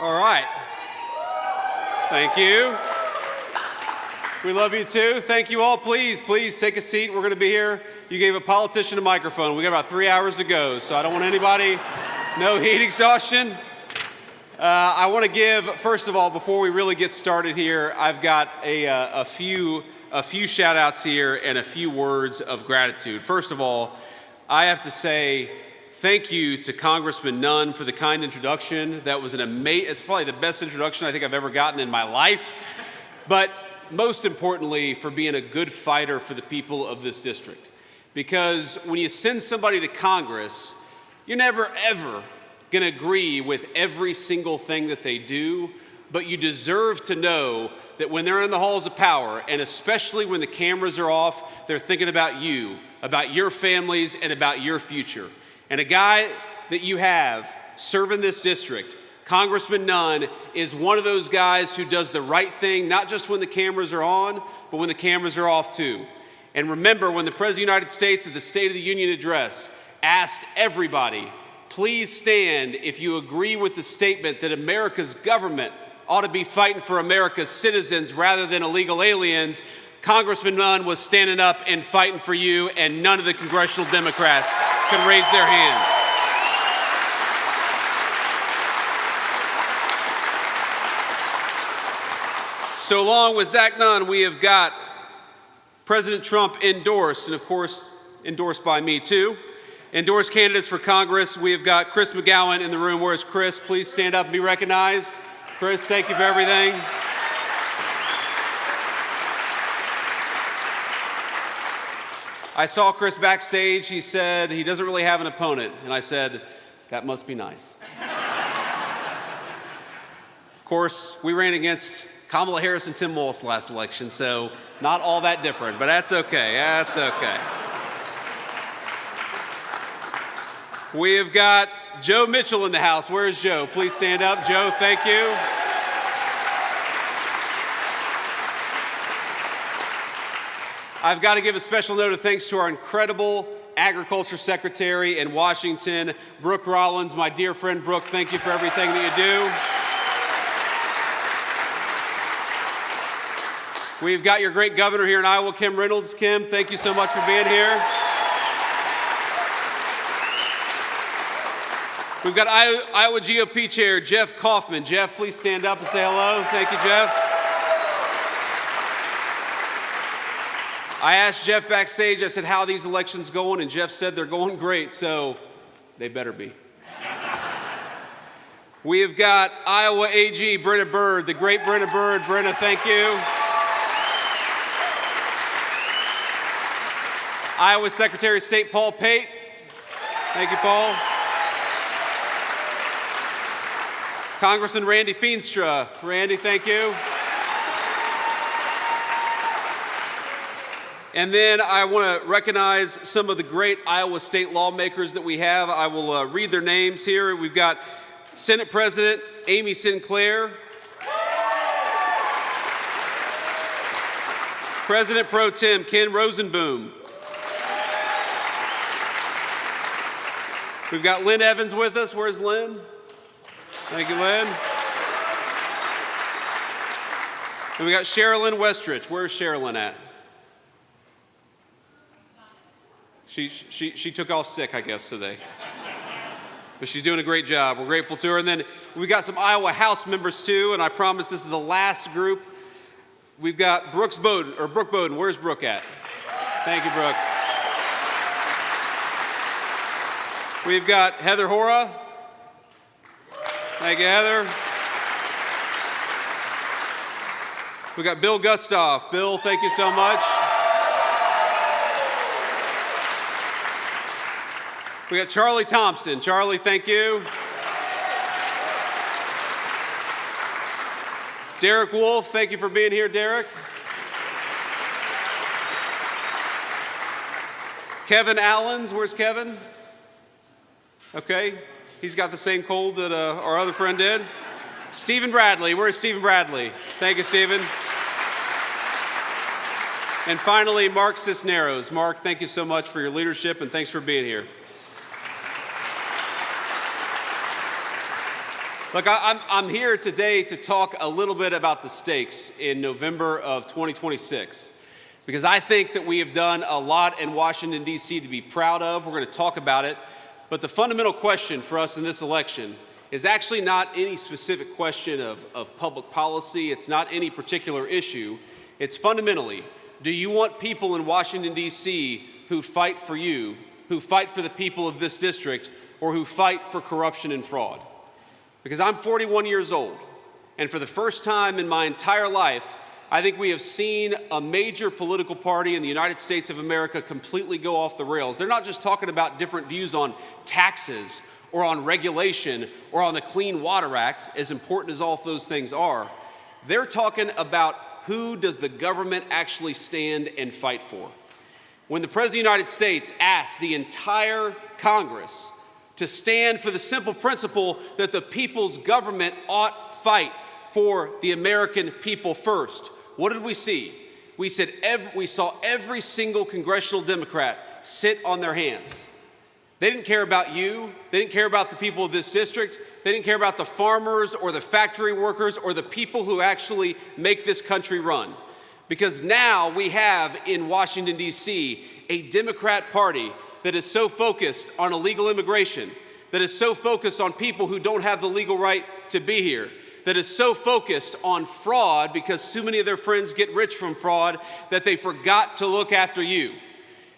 All right. Thank you. We love you too. Thank you all. Please take a seat. We're going to be here. You gave a politician a microphone. We got about 3 hours to go, so I don't want anybody, no heat exhaustion. I want to give, first of all, before we really get started here, I've got a few shout outs here and a few words of gratitude. First of all, I have to say thank you to Congressman Nun for the kind introduction. That was it's probably the best introduction I think I've ever gotten in my life. But most importantly, for being a good fighter for the people of this district. Because when you send somebody to Congress, you're never, ever going to agree with every single thing that they do, but you deserve to know that when they're in the halls of power, and especially when the cameras are off, they're thinking about you, about your families, and about your future. And a guy that you have serving this district, Congressman Nun, is one of those guys who does the right thing, not just when the cameras are on, but when the cameras are off too. And remember, when the President of the United States at the State of the Union address asked everybody, please stand if you agree with the statement that America's government ought to be fighting for America's citizens rather than illegal aliens, Congressman Nunn was standing up and fighting for you, and none of the congressional Democrats could raise their hand. So along with Zack Nun, we have got President Trump endorsed, and of course, endorsed by me too. Endorsed candidates for Congress, we have got Chris McGowan in the room. Where's Chris? Please stand up and be recognized. Chris, thank you for everything. I saw Chris backstage. He said he doesn't really have an opponent. And I said, that must be nice. Of course, we ran against Kamala Harris and Tim Walz last election, so not all that different, but that's okay. That's okay. We have got Joe Mitchell in the house. Where is Joe? Please stand up. Joe, thank you. I've got to give a special note of thanks to our incredible Agriculture Secretary in Washington, Brooke Rollins, my dear friend Brooke. Thank you for everything that you do. We've got your great governor here in Iowa, Kim Reynolds. Kim, thank you so much for being here. We've got Iowa GOP Chair Jeff Kaufman. Jeff, please stand up and say hello. Thank you, Jeff. I asked Jeff backstage, I said, how are these elections going? And Jeff said they're going great, so they better be. We have got Iowa AG Brenna Bird, the great Brenna Bird. Brenna, thank you. Iowa Secretary of State Paul Pate. Thank you, Paul. Congressman Randy Feenstra. Randy, thank you. And then I want to recognize some of the great Iowa State lawmakers that we have. I will read their names here. We've got Senate President Amy Sinclair, President Pro Tem Ken Rosenboom. We've got Lynn Evans with us. Where's Lynn? Thank you, Lynn. And we got Sherilyn Westrich. Where's Sherilyn at? She took off sick, I guess, today. But she's doing a great job. We're grateful to her. And then we got some Iowa House members too, and I promise this is the last group. We've got Brooke Bowden. Where's Brooke at? Thank you, Brooke. We've got Heather Hora. Thank you, Heather. We've got Bill Gustav. Bill, thank you so much. We got Charlie Thompson. Charlie, thank you. Derek Wolf, thank you for being here, Derek. Kevin Allens, where's Kevin? Okay, he's got the same cold that our other friend did. Stephen Bradley, where's Stephen Bradley? Thank you, Stephen. And finally, Mark Cisneros. Mark, thank you so much for your leadership and thanks for being here. Look, I'm here today to talk a little bit about the stakes in November of 2026, because I think that we have done a lot in Washington, D.C. to be proud of. We're going to talk about it. But the fundamental question for us in this election is actually not any specific question of public policy. It's not any particular issue. It's fundamentally, do you want people in Washington, D.C. who fight for you, who fight for the people of this district, or who fight for corruption and fraud? Because I'm 41 years old, and for the first time in my entire life, I think we have seen a major political party in the United States of America completely go off the rails. They're not just talking about different views on taxes or on regulation or on the Clean Water Act, as important as all of those things are. They're talking about who does the government actually stand and fight for. When the President of the United States asked the entire Congress to stand for the simple principle that the people's government ought fight for the American people first, what did we see? We saw every single congressional Democrat sit on their hands. They didn't care about you. They didn't care about the people of this district. They didn't care about the farmers or the factory workers or the people who actually make this country run. Because now we have in Washington, D.C., a Democrat Party that is so focused on illegal immigration, that is so focused on people who don't have the legal right to be here, that is so focused on fraud because so many of their friends get rich from fraud that they forgot to look after you.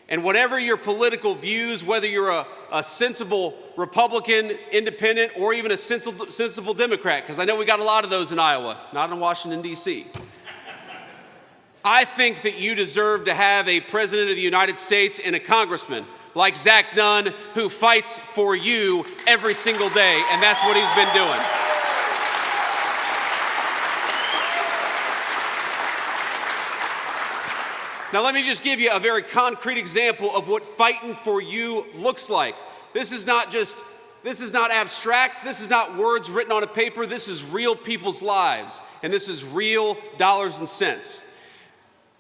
And whatever your political views, whether you're a sensible Republican, independent, or even a sensible Democrat, because I know we got a lot of those in Iowa, not in Washington, D.C., I think that you deserve to have a President of the United States and a Congressman like Zack Nun, who fights for you every single day, and that's what he's been doing. Now let me just give you a very concrete example of what fighting for you looks like. This is not abstract, this is not words written on a paper, this is real people's lives, and this is real dollars and cents.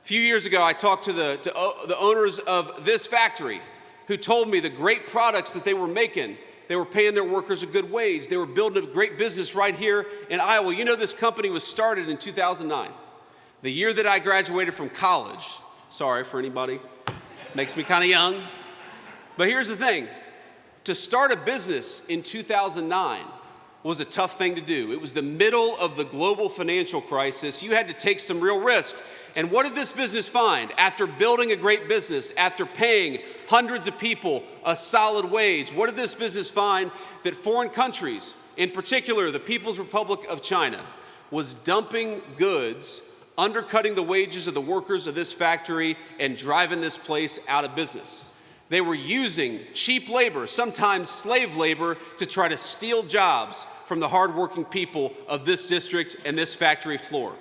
A few years ago, I talked to the owners of this factory, who told me the great products that they were making. They were paying their workers a good wage. They were building a great business right here in Iowa. You know, this company was started in 2009, the year that I graduated from college. Sorry for anybody, makes me kind of young. But here's the thing, to start a business in 2009 was a tough thing to do. It was the middle of the global financial crisis. You had to take some real risk. And what did this business find? After building a great business, after paying hundreds of people a solid wage, what did this business find? That foreign countries, in particular the People's Republic of China, was dumping goods, undercutting the wages of the workers of this factory, and driving this place out of business. They were using cheap labor, sometimes slave labor, to try to steal jobs from the hardworking people of this district and this factory floor.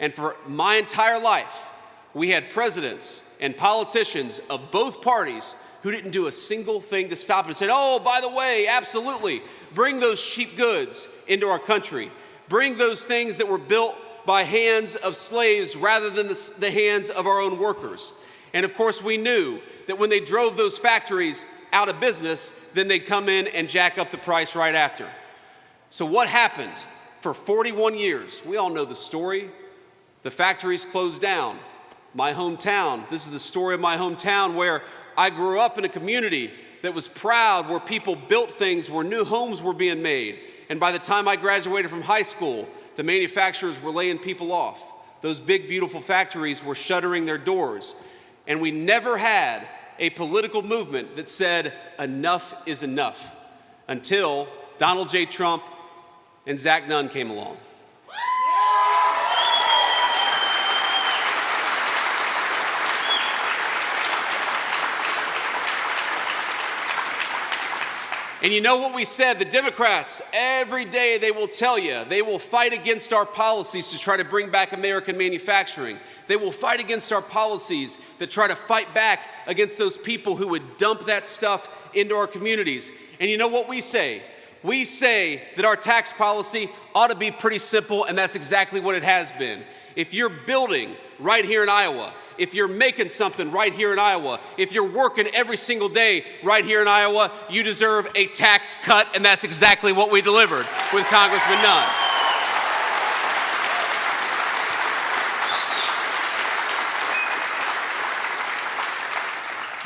And for my entire life, we had presidents and politicians of both parties who didn't do a single thing to stop it and said, oh, by the way, absolutely, bring those cheap goods into our country. Bring those things that were built by hands of slaves rather than the hands of our own workers. And of course, we knew that when they drove those factories out of business, then they'd come in and jack up the price right after. So what happened for 41 years? We all know the story. The factories closed down. My hometown, this is the story of my hometown, where I grew up in a community that was proud, where people built things, where new homes were being made. And by the time I graduated from high school, the manufacturers were laying people off. Those big, beautiful factories were shuttering their doors. And we never had a political movement that said enough is enough until Donald J. Trump and Zack Nun came along. And you know what we said? The Democrats, every day they will tell you, they will fight against our policies to try to bring back American manufacturing. They will fight against our policies that try to fight back against those people who would dump that stuff into our communities. And you know what we say? We say that our tax policy ought to be pretty simple, and that's exactly what it has been. If you're building right here in Iowa, if you're making something right here in Iowa, if you're working every single day right here in Iowa, you deserve a tax cut, and that's exactly what we delivered with Congressman Nun.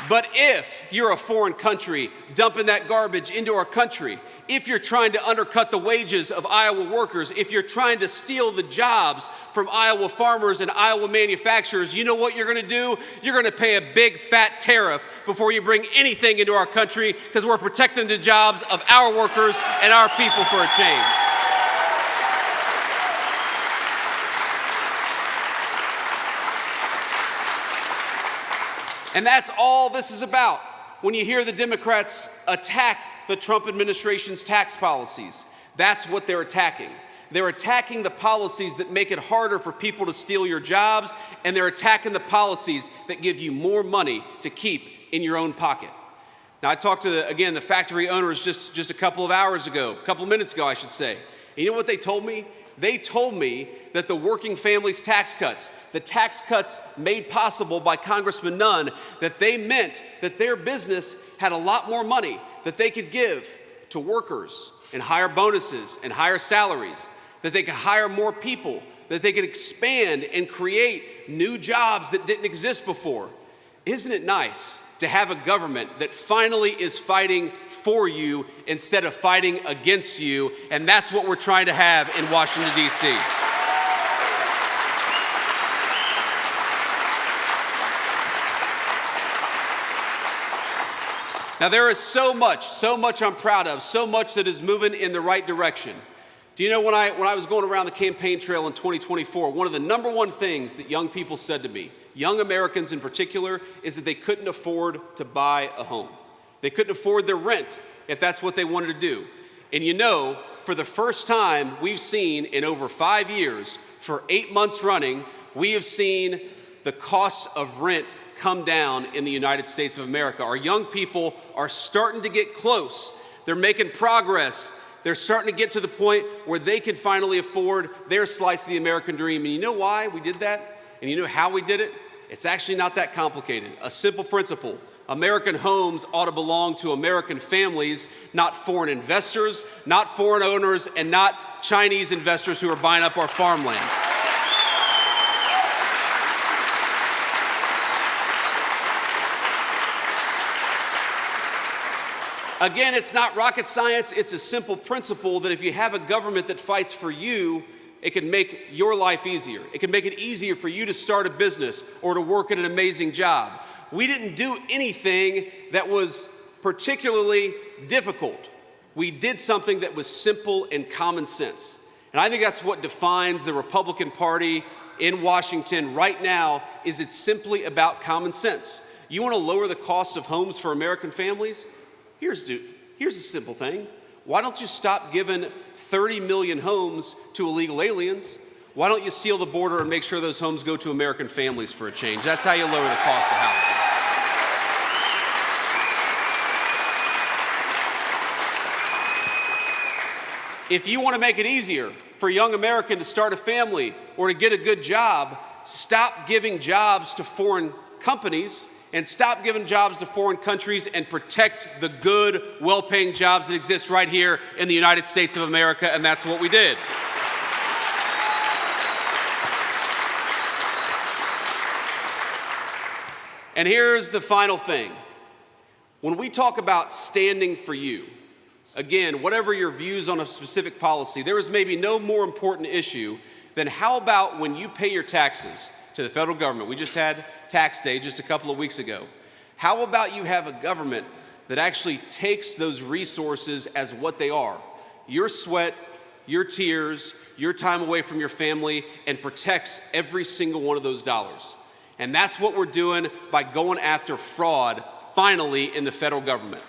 But if you're a foreign country dumping that garbage into our country, if you're trying to undercut the wages of Iowa workers, if you're trying to steal the jobs from Iowa farmers and Iowa manufacturers, you know what you're going to do? You're going to pay a big fat tariff before you bring anything into our country, because we're protecting the jobs of our workers and our people for a change. And that's all this is about. When you hear the Democrats attack the Trump administration's tax policies, that's what they're attacking. They're attacking the policies that make it harder for people to steal your jobs, and they're attacking the policies that give you more money to keep in your own pocket. Now, I talked to, the factory owners just a couple of minutes ago, I should say. And you know what they told me? They told me that the working families tax cuts, the tax cuts made possible by Congressman Nun, that they meant that their business had a lot more money that they could give to workers and higher bonuses and higher salaries, that they could hire more people, that they could expand and create new jobs that didn't exist before. Isn't it nice to have a government that finally is fighting for you instead of fighting against you? And that's what we're trying to have in Washington, D.C. Now, there is so much I'm proud of, so much that is moving in the right direction. Do you know, when I was going around the campaign trail in 2024, one of the number one things that young people said to me, young Americans in particular, is that they couldn't afford to buy a home. They couldn't afford their rent if that's what they wanted to do. And you know, for the first time we've seen in over 5 years, for 8 months running, we have seen the costs of rent come down in the United States of America. Our young people are starting to get close. They're making progress. They're starting to get to the point where they can finally afford their slice of the American dream. And you know why we did that? And you know how we did it? It's actually not that complicated. A simple principle. American homes ought to belong to American families, not foreign investors, not foreign owners, and not Chinese investors who are buying up our farmland. Again, it's not rocket science. It's a simple principle that if you have a government that fights for you, it can make your life easier. It can make it easier for you to start a business or to work at an amazing job. We didn't do anything that was particularly difficult. We did something that was simple and common sense. And I think that's what defines the Republican Party in Washington right now, is it's simply about common sense. You want to lower the cost of homes for American families? Here's a simple thing. Why don't you stop giving 30 million homes to illegal aliens? Why don't you seal the border and make sure those homes go to American families for a change? That's how you lower the cost of housing. If you want to make it easier for a young American to start a family or to get a good job, stop giving jobs to foreign companies and stop giving jobs to foreign countries and protect the good, well-paying jobs that exist right here in the United States of America, and that's what we did. And here's the final thing. When we talk about standing for you, again, whatever your views on a specific policy, there is maybe no more important issue than how about when you pay your taxes to the federal government. We just had tax day just a couple of weeks ago. How about you have a government that actually takes those resources as what they are? Your sweat, your tears, your time away from your family, and protects every single one of those dollars. And that's what we're doing by going after fraud, finally, in the federal government.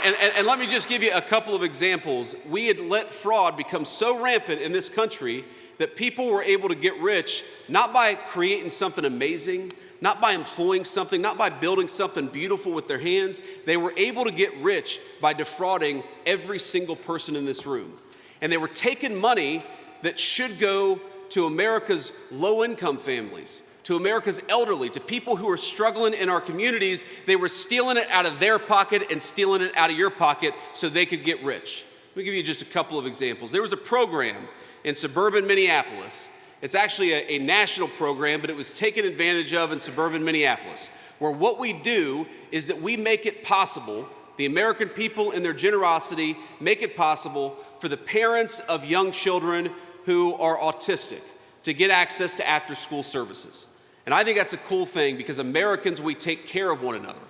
And let me just give you a couple of examples. We had let fraud become so rampant in this country that people were able to get rich not by creating something amazing, not by employing something, not by building something beautiful with their hands. They were able to get rich by defrauding every single person in this room. And they were taking money that should go to America's low-income families, to America's elderly, to people who are struggling in our communities. They were stealing it out of their pocket and stealing it out of your pocket so they could get rich. Let me give you just a couple of examples. There was a program in suburban Minneapolis. It's actually a national program, but it was taken advantage of in suburban Minneapolis, where what we do is that we make it possible, the American people in their generosity make it possible for the parents of young children who are autistic to get access to after-school services. And I think that's a cool thing because Americans, we take care of one another.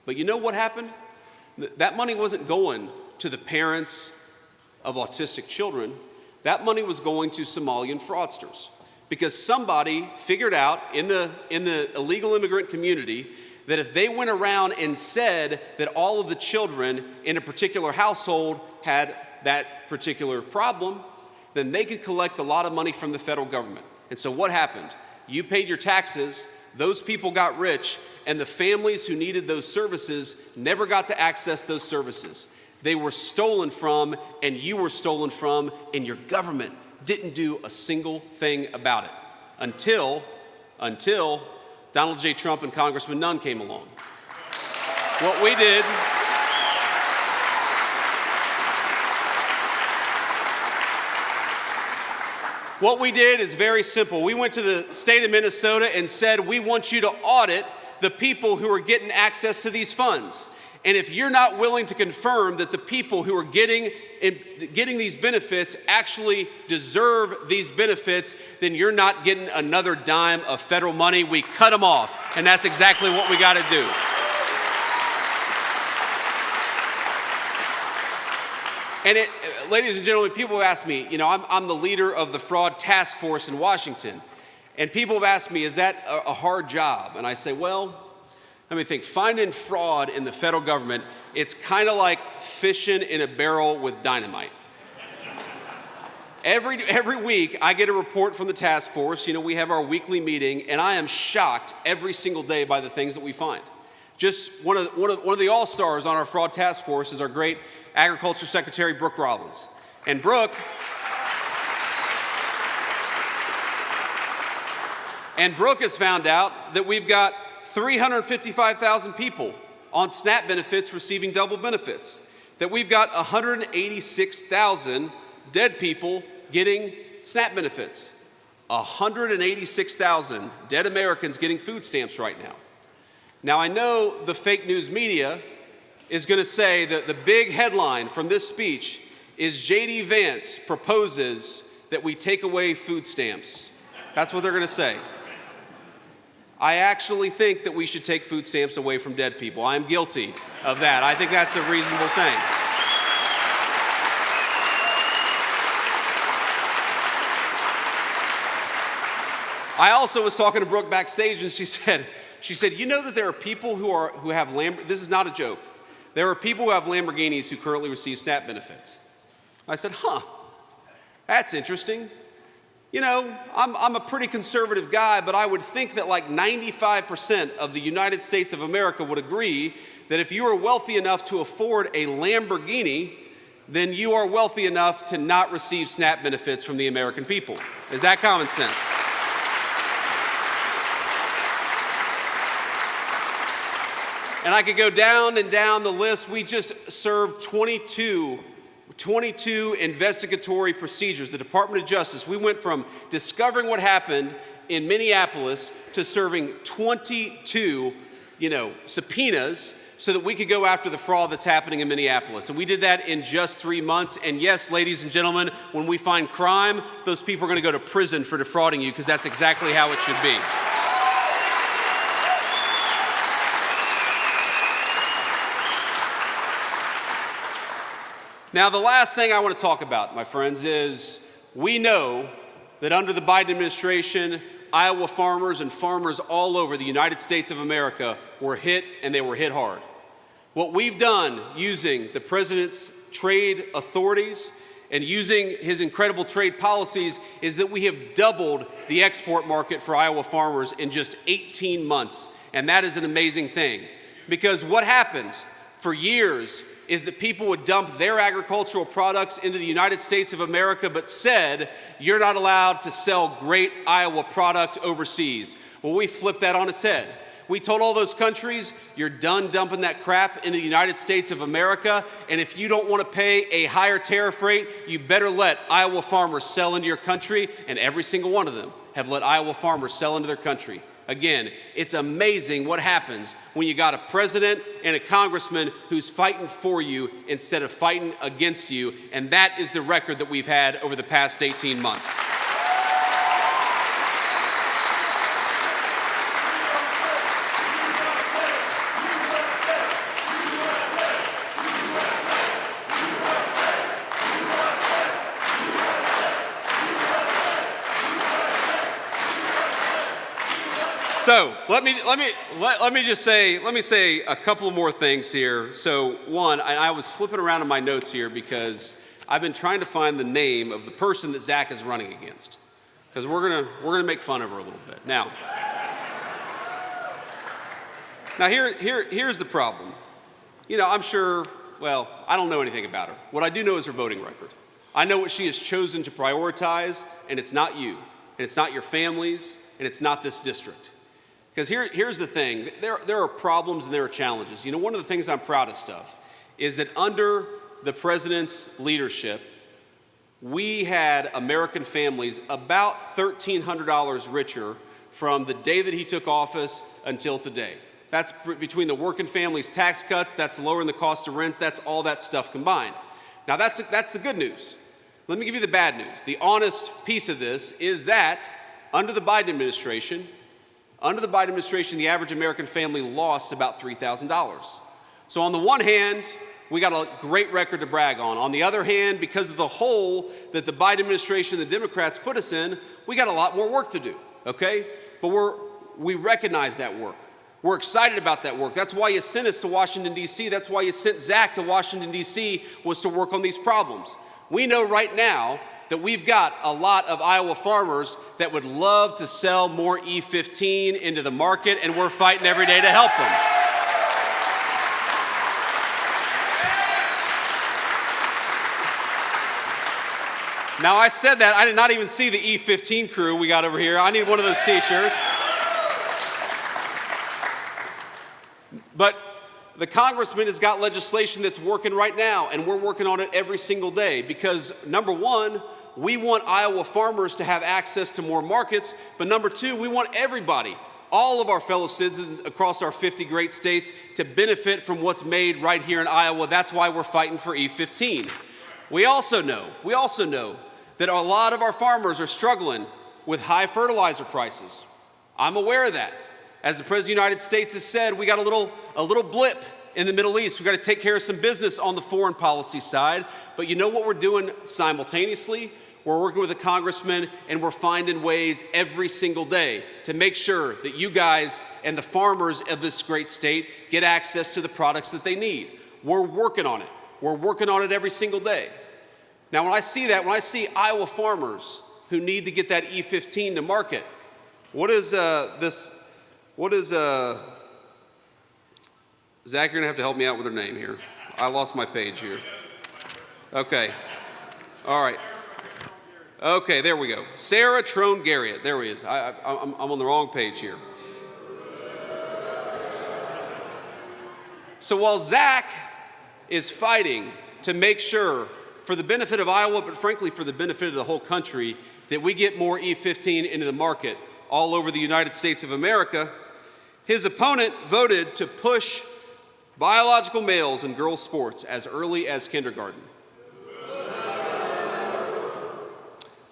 But you know what happened? That money wasn't going to the parents of autistic children. That money was going to Somalian fraudsters because somebody figured out in the illegal immigrant community that if they went around and said that all of the children in a particular household had that particular problem, then they could collect a lot of money from the federal government. And so what happened? You paid your taxes, those people got rich, and the families who needed those services never got to access those services. They were stolen from, and you were stolen from, and your government didn't do a single thing about it until Donald J. Trump and Congressman Nun came along. What we did is very simple. We went to the state of Minnesota and said, we want you to audit the people who are getting access to these funds. And if you're not willing to confirm that the people who are getting these benefits actually deserve these benefits, then you're not getting another dime of federal money. We cut them off, and that's exactly what we got to do. And ladies and gentlemen, people have asked me, I'm the leader of the fraud task force in Washington, and people have asked me, is that a hard job? And I say, well, let me think. Finding fraud in the federal government, it's kind of like fishing in a barrel with dynamite. Every week, I get a report from the task force. We have our weekly meeting, and I am shocked every single day by the things that we find. Just one of the all-stars on our fraud task force is our great Agriculture Secretary, Brooke Rollins. And Brooke has found out that we've got 355,000 people on SNAP benefits receiving double benefits, that we've got 186,000 dead people getting SNAP benefits, 186,000 dead Americans getting food stamps right now. Now, I know the fake news media is going to say that the big headline from this speech is JD Vance proposes that we take away food stamps. That's what they're going to say. I actually think that we should take food stamps away from dead people. I'm guilty of that. I think that's a reasonable thing. I also was talking to Brooke backstage, and she said, you know that there are people who have this is not a joke. There are people who have Lamborghinis who currently receive SNAP benefits. I said, that's interesting. I'm a pretty conservative guy, but I would think that like 95% of the United States of America would agree that if you are wealthy enough to afford a Lamborghini, then you are wealthy enough to not receive SNAP benefits from the American people. Is that common sense? And I could go down and down the list. We just served 22 investigatory procedures. The Department of Justice, we went from discovering what happened in Minneapolis to serving 22, subpoenas so that we could go after the fraud that's happening in Minneapolis. And we did that in just 3 months. And yes, ladies and gentlemen, when we find crime, those people are going to go to prison for defrauding you because that's exactly how it should be. Now, the last thing I want to talk about, my friends, is we know that under the Biden administration, Iowa farmers and farmers all over the United States of America were hit, and they were hit hard. What we've done using the president's trade authorities and using his incredible trade policies is that we have doubled the export market for Iowa farmers in just 18 months. And that is an amazing thing, because what happened for years is that people would dump their agricultural products into the United States of America, but said, you're not allowed to sell great Iowa product overseas. Well, we flipped that on its head. We told all those countries, you're done dumping that crap into the United States of America, and if you don't want to pay a higher tariff rate, you better let Iowa farmers sell into your country, and every single one of them have let Iowa farmers sell into their country. Again, it's amazing what happens when you got a president and a congressman who's fighting for you instead of fighting against you, and that is the record that we've had over the past 18 months. So let me say a couple more things here. So one, I was flipping around in my notes here because I've been trying to find the name of the person that Zack is running against, because we're gonna make fun of her a little bit. Now here's the problem. You know, I'm sure. Well, I don't know anything about her. What I do know is her voting record. I know what she has chosen to prioritize, and it's not you, and it's not your families, and it's not this district. Because here's the thing, there are problems and there are challenges. You know, one of the things I'm proudest of is that under the president's leadership, we had American families about $1,300 richer from the day that he took office until today. That's between the working families tax cuts, that's lowering the cost of rent, that's all that stuff combined. Now that's the good news. Let me give you the bad news. The honest piece of this is that under the Biden administration, the average American family lost about $3,000. So on the one hand, we got a great record to brag on. On the other hand, because of the hole that the Biden administration and the Democrats put us in, we got a lot more work to do, okay? But we recognize that work. We're excited about that work. That's why you sent us to Washington, D.C. That's why you sent Zack to Washington, D.C., was to work on these problems. We know right now that we've got a lot of Iowa farmers that would love to sell more E15 into the market, and we're fighting every day to help them. Now, I said that, I did not even see the E15 crew we got over here. I need one of those t-shirts. But the congressman has got legislation that's working right now, and we're working on it every single day because, number one, we want Iowa farmers to have access to more markets, but number two, we want everybody, all of our fellow citizens across our 50 great states, to benefit from what's made right here in Iowa. That's why we're fighting for E15. We also know that a lot of our farmers are struggling with high fertilizer prices. I'm aware of that. As the President of the United States has said, we got a little blip in the Middle East. We got to take care of some business on the foreign policy side. But you know what we're doing simultaneously? We're working with the congressman, and we're finding ways every single day to make sure that you guys and the farmers of this great state get access to the products that they need. We're working on it. We're working on it every single day. Now, when I see Iowa farmers who need to get that E15 to market, Zach, you're gonna have to help me out with her name here. I lost my page here. Okay, all right. Okay, there we go. Sarah Trone Garriott, there he is. I'm on the wrong page here. So while Zack is fighting to make sure, for the benefit of Iowa, but frankly for the benefit of the whole country, that we get more E15 into the market all over the United States of America, his opponent voted to push biological males in girls' sports as early as kindergarten.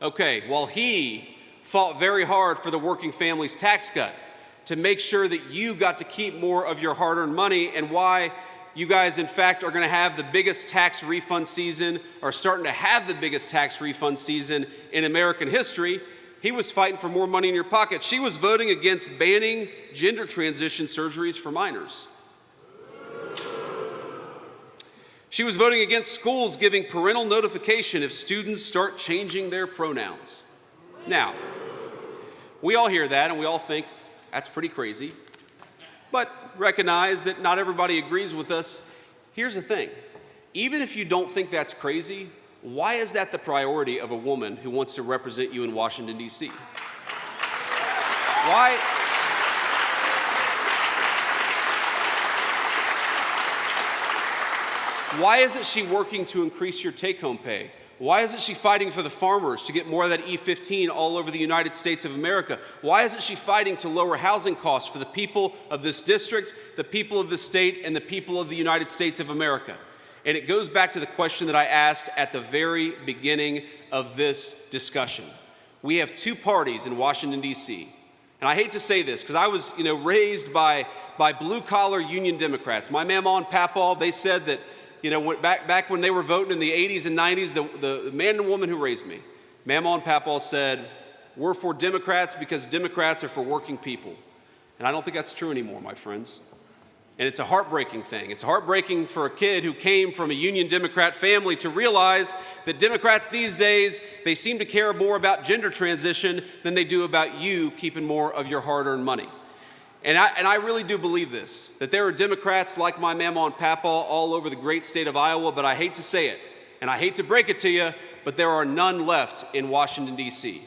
Okay, while he fought very hard for the working families tax cut to make sure that you got to keep more of your hard-earned money, and why you guys, in fact, are going to have the biggest tax refund season, or starting to have the biggest tax refund season in American history, he was fighting for more money in your pocket. She was voting against banning gender transition surgeries for minors. She was voting against schools giving parental notification if students start changing their pronouns. Now, we all hear that and we all think that's pretty crazy, but recognize that not everybody agrees with us. Here's the thing, even if you don't think that's crazy, why is that the priority of a woman who wants to represent you in Washington, D.C.? Why isn't she working to increase your take-home pay? Why isn't she fighting for the farmers to get more of that E15 all over the United States of America? Why isn't she fighting to lower housing costs for the people of this district, the people of this state, and the people of the United States of America? And it goes back to the question that I asked at the very beginning of this discussion. We have two parties in Washington, D.C. And I hate to say this because I was raised by blue-collar union Democrats. My mama and papa, they said that back when they were voting in the 80s and 90s, the man and woman who raised me, Mama and Papa said, we're for Democrats because Democrats are for working people. And I don't think that's true anymore, my friends. And it's a heartbreaking thing. It's heartbreaking for a kid who came from a Union Democrat family to realize that Democrats these days, they seem to care more about gender transition than they do about you keeping more of your hard-earned money. And I really do believe this, that there are Democrats like my mama and papa all over the great state of Iowa, but I hate to say it, and I hate to break it to you, but there are none left in Washington, D.C.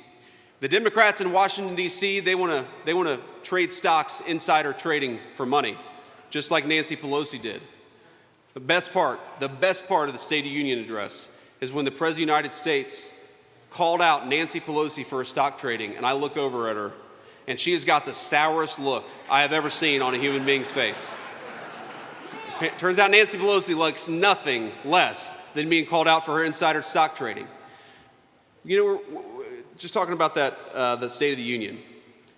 The Democrats in Washington, D.C., they want to trade stocks, insider trading for money, just like Nancy Pelosi did. The best part of the State of the Union address is when the President of the United States called out Nancy Pelosi for her stock trading, and I look over at her, and she has got the sourest look I have ever seen on a human being's face. It turns out Nancy Pelosi likes nothing less than being called out for her insider stock trading. We're just talking about the State of the Union.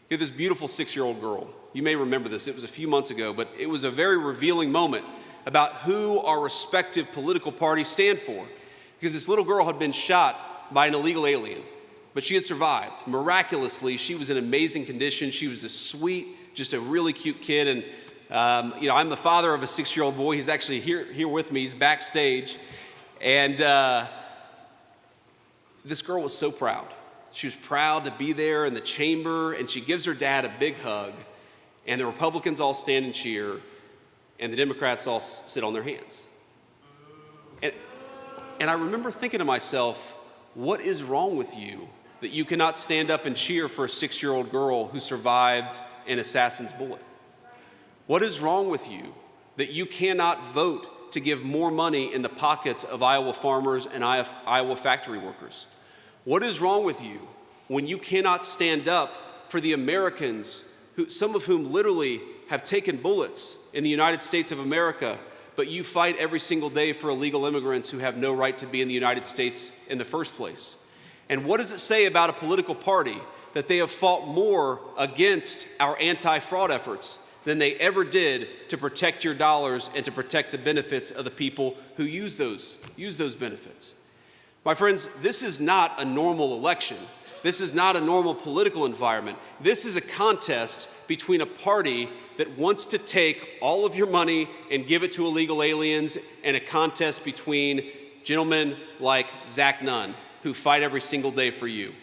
You have this beautiful 6-year-old girl. You may remember this. It was a few months ago, but it was a very revealing moment about who our respective political parties stand for. Because this little girl had been shot by an illegal alien. But she had survived. Miraculously, she was in amazing condition. She was a sweet, just a really cute kid. And, I'm the father of a 6-year-old boy. He's actually here with me. He's backstage. And this girl was so proud. She was proud to be there in the chamber, and she gives her dad a big hug. And the Republicans all stand and cheer, and the Democrats all sit on their hands. And I remember thinking to myself, what is wrong with you that you cannot stand up and cheer for a 6-year-old girl who survived an assassin's bullet? What is wrong with you that you cannot vote to give more money in the pockets of Iowa farmers and Iowa factory workers? What is wrong with you when you cannot stand up for the Americans, some of whom literally have taken bullets in the United States of America, but you fight every single day for illegal immigrants who have no right to be in the United States in the first place? And what does it say about a political party that they have fought more against our anti-fraud efforts than they ever did to protect your dollars and to protect the benefits of the people who use those benefits? My friends, this is not a normal election. This is not a normal political environment. This is a contest between a party that wants to take all of your money and give it to illegal aliens, and a contest between gentlemen like Zack Nun, who fight every single day for you.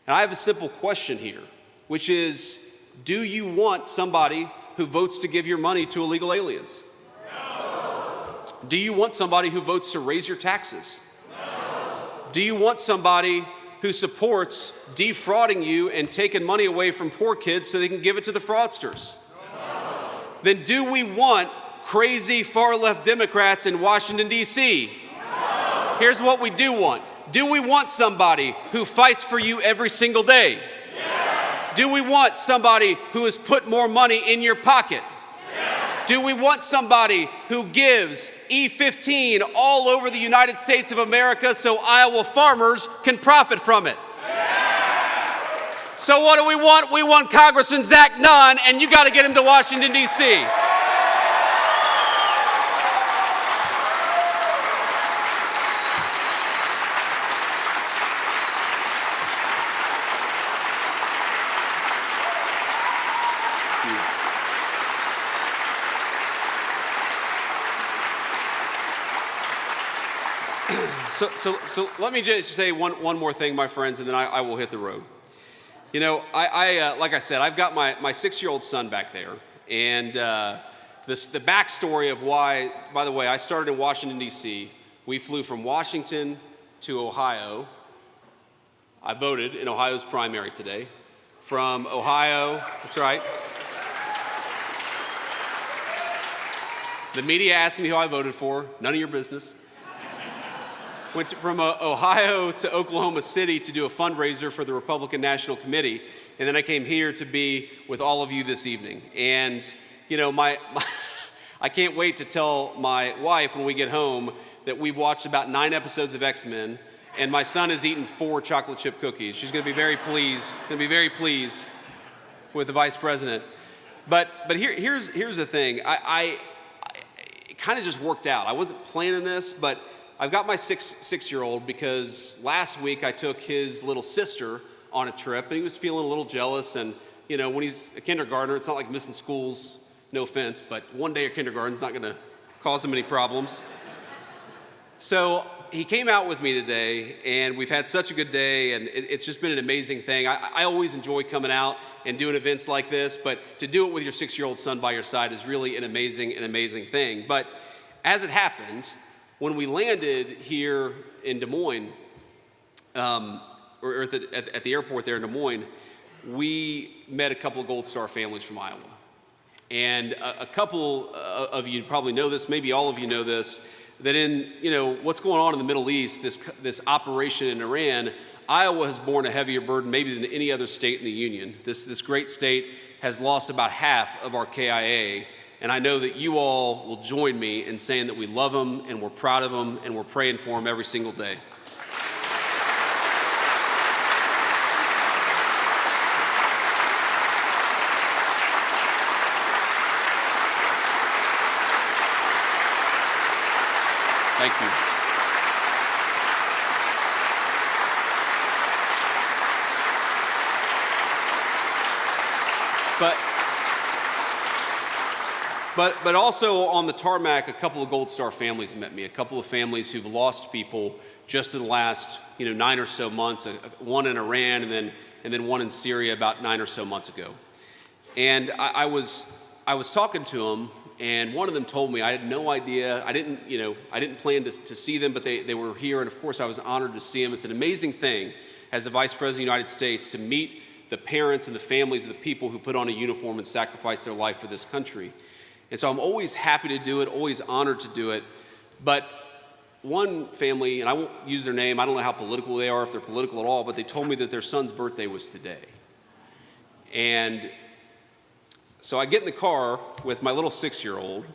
And I have a simple question here, which is, do you want somebody who votes to give your money to illegal aliens? No. Do you want somebody who votes to raise your taxes? No. Do you want somebody who supports defrauding you and taking money away from poor kids so they can give it to the fraudsters? No. Then do we want crazy far-left Democrats in Washington, D.C.? No. Here's what we do want. Do we want somebody who fights for you every single day? Yes. Do we want somebody who has put more money in your pocket? Yes. Do we want somebody who gives E15 all over the United States of America so Iowa farmers can profit from it? Yes. So what do we want? We want Congressman Zack Nun, and you got to get him to Washington, D.C. So let me just say one more thing, my friends, and then I will hit the road. You know, like I said, I've got my 6-year-old son back there, and the backstory of why, by the way, I started in Washington, D.C. We flew from Washington to Ohio. I voted in Ohio's primary today. From Ohio, that's right. The media asked me who I voted for, none of your business. Went from Ohio to Oklahoma City to do a fundraiser for the Republican National Committee, and then I came here to be with all of you this evening. And, you know, I can't wait to tell my wife when we get home that we've watched about 9 episodes of X-Men, and my son has eaten 4 chocolate chip cookies. She's going to be very pleased with the vice president. But here's the thing. It kind of just worked out. I wasn't planning this, but I've got my 6-year-old because last week I took his little sister on a trip, and he was feeling a little jealous. And, you know, when he's a kindergartner, it's not like missing schools, no offense, but one day of kindergarten is not going to cause him any problems. So he came out with me today, and we've had such a good day, and it's just been an amazing thing. I always enjoy coming out and doing events like this, but to do it with your 6-year-old son by your side is really an amazing thing. But as it happened, when we landed here in Des Moines, or at the airport there in Des Moines, we met a couple of Gold Star families from Iowa. And a couple of you probably know this, maybe all of you know this, that in, you know, what's going on in the Middle East, this operation in Iran, Iowa has borne a heavier burden maybe than any other state in the union. This great state has lost about half of our KIA, and I know that you all will join me in saying that we love them and we're proud of them and we're praying for them every single day. Thank you. But also on the tarmac, a couple of Gold Star families met me, a couple of families who've lost people just in the last 9 or so months, one in Iran and then one in Syria about 9 or so months ago. And I was talking to them, and one of them told me, I had no idea, I didn't plan to see them, but they were here, and of course I was honored to see them. It's an amazing thing as the Vice President of the United States to meet the parents and the families of the people who put on a uniform and sacrifice their life for this country. And so I'm always happy to do it, always honored to do it. But one family, and I won't use their name, I don't know how political they are, if they're political at all, but they told me that their son's birthday was today. And so I get in the car with my little 6-year-old,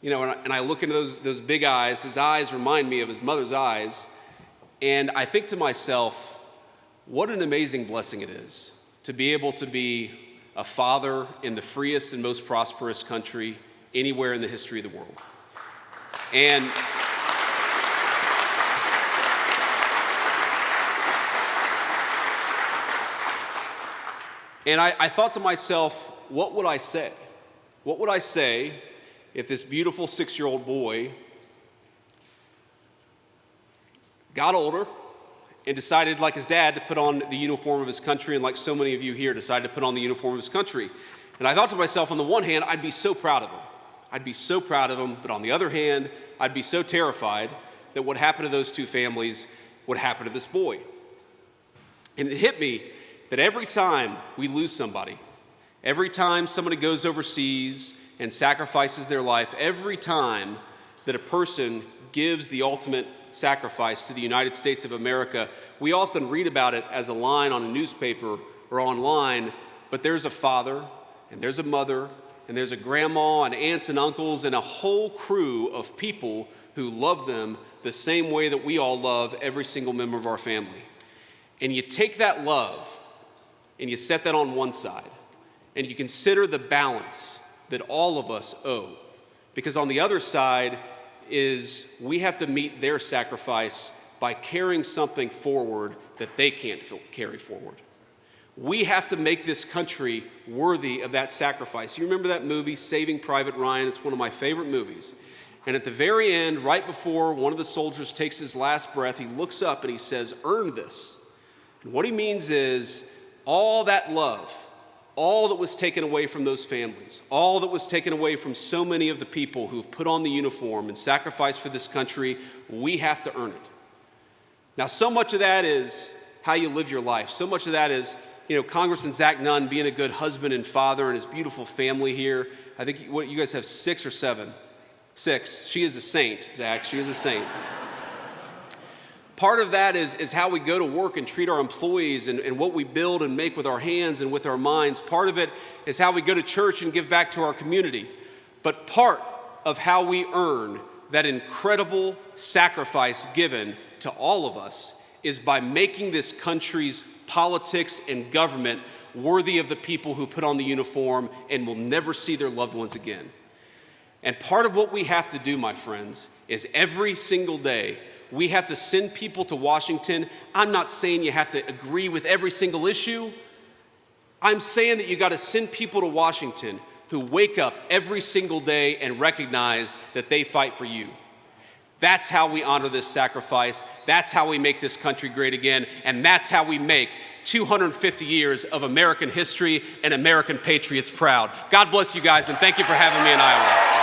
and I look into those big eyes. His eyes remind me of his mother's eyes. And I think to myself, what an amazing blessing it is to be able to be a father in the freest and most prosperous country anywhere in the history of the world. And I thought to myself, what would I say? What would I say if this beautiful 6-year-old boy got older and decided, like his dad, to put on the uniform of his country, and like so many of you here, decided to put on the uniform of his country? And I thought to myself, on the one hand, I'd be so proud of him. I'd be so proud of him, but on the other hand, I'd be so terrified that what happened to those two families would happen to this boy. And it hit me that every time we lose somebody, every time somebody goes overseas and sacrifices their life, every time that a person gives the ultimate sacrifice to the United States of America, we often read about it as a line on a newspaper or online, but there's a father, and there's a mother, and there's a grandma, and aunts and uncles, and a whole crew of people who love them the same way that we all love every single member of our family. And you take that love, and you set that on one side, and you consider the balance that all of us owe. Because on the other side is we have to meet their sacrifice by carrying something forward that they can't carry forward. We have to make this country worthy of that sacrifice. You remember that movie, Saving Private Ryan? It's one of my favorite movies. And at the very end, right before one of the soldiers takes his last breath, he looks up and he says, "Earn this." And what he means is all that love, all that was taken away from those families, all that was taken away from so many of the people who've put on the uniform and sacrificed for this country, we have to earn it. Now, so much of that is how you live your life. So much of that is, Congressman Zack Nun being a good husband and father and his beautiful family here. I think, what, you guys have 6 or 7? 6. She is a saint, Zach. She is a saint. Part of that is how we go to work and treat our employees and what we build and make with our hands and with our minds. Part of it is how we go to church and give back to our community. But part of how we earn that incredible sacrifice given to all of us is by making this country's politics and government worthy of the people who put on the uniform and will never see their loved ones again. And part of what we have to do, my friends, is every single day, we have to send people to Washington. I'm not saying you have to agree with every single issue. I'm saying that you got to send people to Washington who wake up every single day and recognize that they fight for you. That's how we honor this sacrifice. That's how we make this country great again. And that's how we make 250 years of American history and American patriots proud. God bless you guys, and thank you for having me in Iowa.